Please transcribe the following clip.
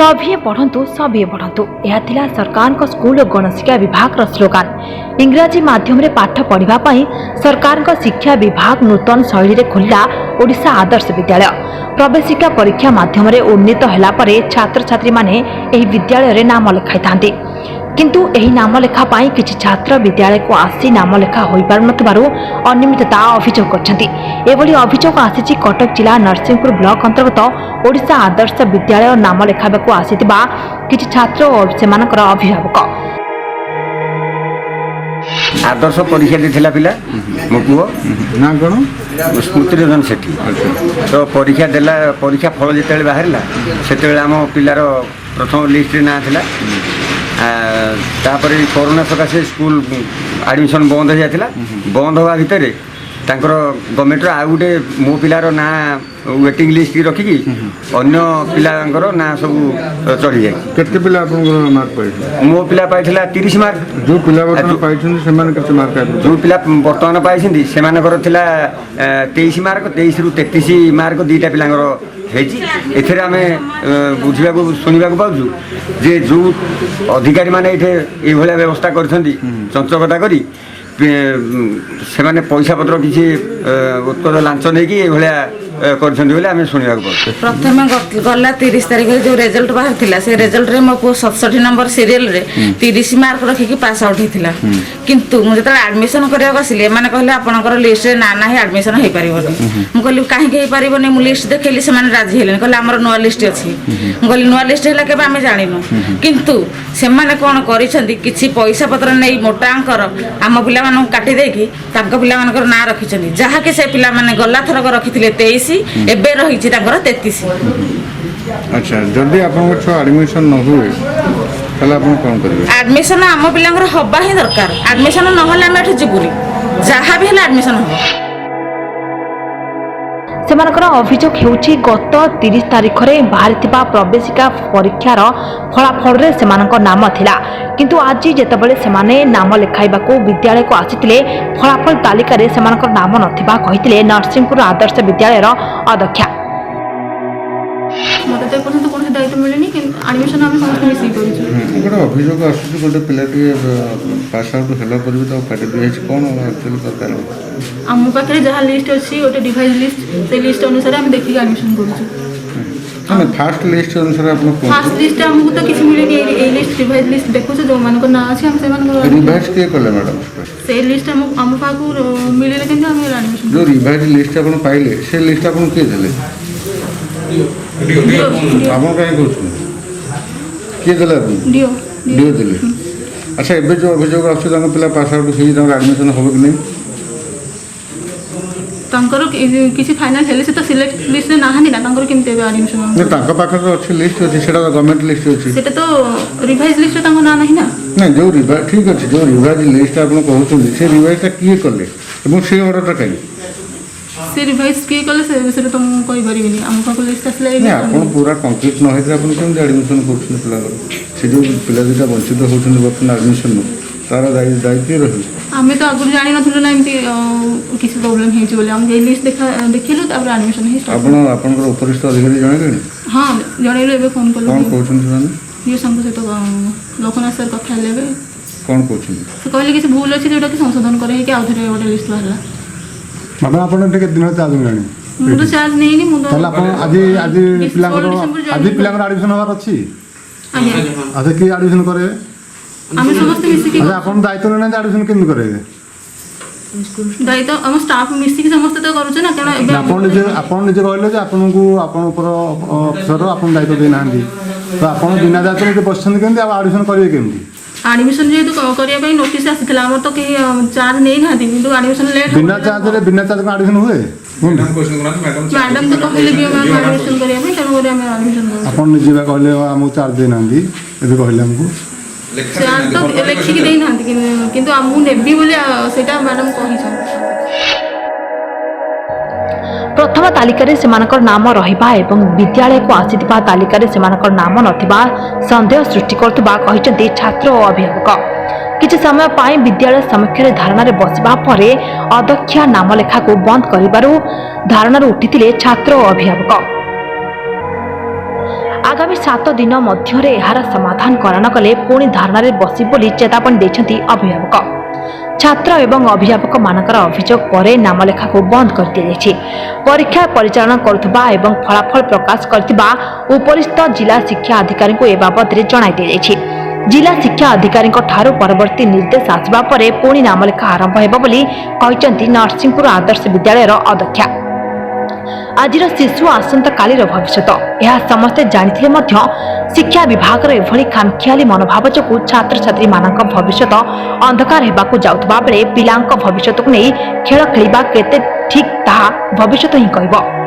सभी पढ़ंतु सभी पढ़ंतु यह थिला सरकार को स्कूल और गणशिक्षा विभाग स्लोगान। इंग्राजी माध्यम रे पाठ पढ़िबा पई सरकार को शिक्षा विभाग नूतन शैली रे खोलिला ओडिशा आदर्श विद्यालय। प्रवेशिका परीक्षा माध्यम रे उन्नीत होला परे छात्र छात्री माने एही विद्यालय रे नाम लिखाई थांती, किंतु एही नाम लेखा पाई किछि छात्र विद्यालय को आसी नाम लेखा होई पार नथिबारु अनियमितता अभियोग करछंती। एभली अभियोग आसीछि कटक जिला नरसिंहपुर ब्लॉक अंतर्गत ओडिशा आदर्श विद्यालय नाम लेखाबेको आसीतिबा किछि छात्र और सेमानकर अभिभावक। आदर्श परीक्षा देथिला पिला मो पुओ ना कोन स्मृति रंजन सेठी तो परीक्षा देला। परीक्षा फल जेतेले बाहरला सेतेले हम पिलार प्रथम लिस्ट रे ना थिला। तापर कोरोना सकाशे स्कूल एडमिशन बंद हो जाता। बंद हवा भितर गवर्नमेंट आ गोटे मो पिलार ना वेटिंग लिस्ट रखिकी अन्य पिलांकर ना सब चढ़ी जाए। केते पिला आपन मार्क पाइछ? मो पिला पाइथिला 30 मार्क। जो पिला वर्तमान पाइछन से माने केते मार्क आइछ? जो पिला वर्तमान पाइछन से मानकर थिला 23 मार्क। 23 रु 33 मार्क दीटा पिलांकर हेजी। एथरे आमे बुझिबा को सुनिबा को पाउछु जे जो अधिकारी माने एठे ए भलिया व्यवस्था करछंती चंचकता करी से माने पैसा पत्र किसी उत्तर लांच नहीं कि भलिया प्रथम गला 30 तारीख जो रिजल्ट बाहर थिला से रिजल्ट रे मो 67 नंबर सीरियल रे 30 मार्क रखिकी पास आउट हिथिला। किंतु मु जतरा एडमिशन करिया गसिले माने कहले आपनकर लिस्ट रे ना नाही एडमिशन हे परिबोनी। मु कहली काहे हे परिबोनी? मु लिस्ट देखैली से माने राजी हेले कहले हमर नुवा लिस्ट अछि। मु कहली नुवा लिस्ट हैला केबे आमे जानिनु। किंतु से माने कोन करिसंती किछि पैसा पत्र नै मोटा अंकर हम पिला मानु काटी देकी तांको पिला मानकर ना रखिसंती जहा कि से पिला माने गला थरक रखिथिले 23 एबे रहिछि तांकर 33। अच्छा जल्दी आपन छो एडमिशन न हुए तला आपन कोन करबे? एडमिशन हम पिलांगर हबा ही दरकार। एडमिशन न होला हम एठ जिबुरी जहा भी होला एडमिशन हो। सेमानकर अभियोग हेउछि गत 30 तारिख रे बाहरिथिबा प्रवेशिका परीक्षार फलाफल रे सेमानक नाम थिला, किंतु आज जेतेबेले सेमाने नाम लेखाइबाको विद्यालय को आसिथिले फलाफल तालिका रे सेमानकर नाम नथिबा कहिथिले नरसिंहपुर आदर्श विद्यालयर अध्यक्षा। मते ते पर्यंत कोन दायित्व मिलेनी कि एडमिशन हम समस्त मिसी करिछु। गोटे अभियोग आसुछि गोटे पिलाटी पास आउट होला पर भी तो काटी दियछ कोन एक्चुअली प्रकार हम पाखरे जहा लिस्ट अछि गोटे डिवाइस लिस्ट से लिस्ट अनुसार हम देखि एडमिशन करिछु। माने फर्स्ट लिस्ट अनुसार आपन कोन फर्स्ट लिस्ट हमहु तो किछि मिलेनी। ए लिस्ट डिवाइस लिस्ट देखुछु जो मानको ना अछि हम से मानको रिवाइज के करले मैडम से लिस्ट हम पाखु मिलेले केन हम एडमिशन जो रिवाइज लिस्ट आपन पाइले से लिस्ट आपन के देले आपन काहे कहछु के देले दियो दियो देले? अच्छा एबे जो अभियोग आछो तांको पिला पास आउट हेई तांको एडमिशन होबो कि नै? तांकर किछि फाइनल हेले से तो सिलेक्ट लिस्ट रे नाहानी ना तांकर केमते एडमिशन नै तांको पाखर अछि लिस्ट अछि सेटा गवर्नमेंट लिस्ट अछि सेटा तो रिवाइज लिस्ट रे तांको ना नाही ना। नै जो रिवाइज ठीक अछि जो रिवाइज लिस्ट आपन कहउछन से रिवाइज ता किए करले एबं से ऑर्डर ता काई से रिवाइज किए करले से विषय तुम कहि परिबिनी हम पाखर लिस्ट असले नै आपन पूरा कंप्लीट न हेते आपन केम एडमिशन करछन पिला से जो पिला जेटा वंचित होछन बर्तन एडमिशन तारा दायित्व रही। आमे तो आगु जानि नथुल ना एमती किसी प्रॉब्लम हेछि बोले हम जे लिस्ट देखिलु तापर एडमिशन हे स्टार्ट। आपन आपनकर उपरिस्थ अधिकारी जणैलेनी? हां जणैले एबे फोन करलो। कोन कहउछन माने ये संग से तो लोकनाथ सर कथा लेबे कोन कहउछन से कहले कि भूल अछि जेटा कि संशोधन करे कि आउथरे ओटा लिस्ट बाहरला। बाबा आपन टिके दिन चार्ज लेनी? मु तो चार्ज नै नि मु तो तला आपन आज पिलांकर एडमिशन होबार अछि। अच्छा की एडमिशन करे? आमे समस्त मिसी कि अच्छा आपन दायित्व नै एडमिशन केन करे? दायित्व हम स्टाफ मिसी कि समस्त तो करू छ ना केना एबे आपन निजे कहले जे आपन को आपन ऊपर अफसर आपन दायित्व दे नांदी तो आपन बिना दायित्व के पछन केंदी आ एडमिशन करिवे केंदी? एडमिशन जेतु करिया पई नोटिस आसितला हमर तो के चार्ज नै नांदी किंतु एडमिशन लेट बिना चार्ज का एडमिशन हुए? मैडम तो कहले बियो मैम एडमिशन करिया पई तनो करे हम एडमिशन करू। आपन निजे कहले हम चार्ज दे नांदी एबे कहले हमको चार्ज तो लेखि कि दे नांदी किंतु हमहु नेबी बोली सेटा मैडम कहि छ। प्रथम तालिका रे सेमानकर नाम रहिबा एवं विद्यालय को आसिथिबा तालिका रे सेमानकर नाम नथिबा संदेह सृष्टि करथबा कहिचंती छात्र और अभिभावक। किछि समय पाई विद्यालय समक्ष रे धारणा रे बसिबा परे अध्यक्षा नाम लेखा को बंद करिबारु धारणा रे उठिथिले छात्र और अभिभावक। आगामी 7 दिन मध्य यार समाधान करानकले पुणी धारणार बसी बोली चेतावनी देछंती अभिभावक। छात्र एवं अभिभावक मानकर अभियोग पर नामलेखा को बंद कर दी जाइछि। परीक्षा परिचालन करुवा एवं फलाफल प्रकाश करथिबा उपरिस्थ जिला शिक्षा अधिकारी को ए बाबद रे जणाई दी जाइछि। जिला शिक्षा अधिकारी ठारू परवर्ती निर्देश आसबा परे पुणी नामलेखा आरंभ हेबो बोली कहिसंती नरसिंहपुर आदर्श विद्यालय अध्यक्षा। आजिर शिशु आसंता कालीर भविष्य यह समस्ते जानिथिले मध्य शिक्षा विभाग एभली खामखियाली मनोभाव जोगु छात्र छात्री मानक भविष्य अंधकार हेबाकु जाउथबा बेले पिलांक भविष्य को नहीं खेल खेलिबा केते ठीक ताहा भविष्य ही कहब।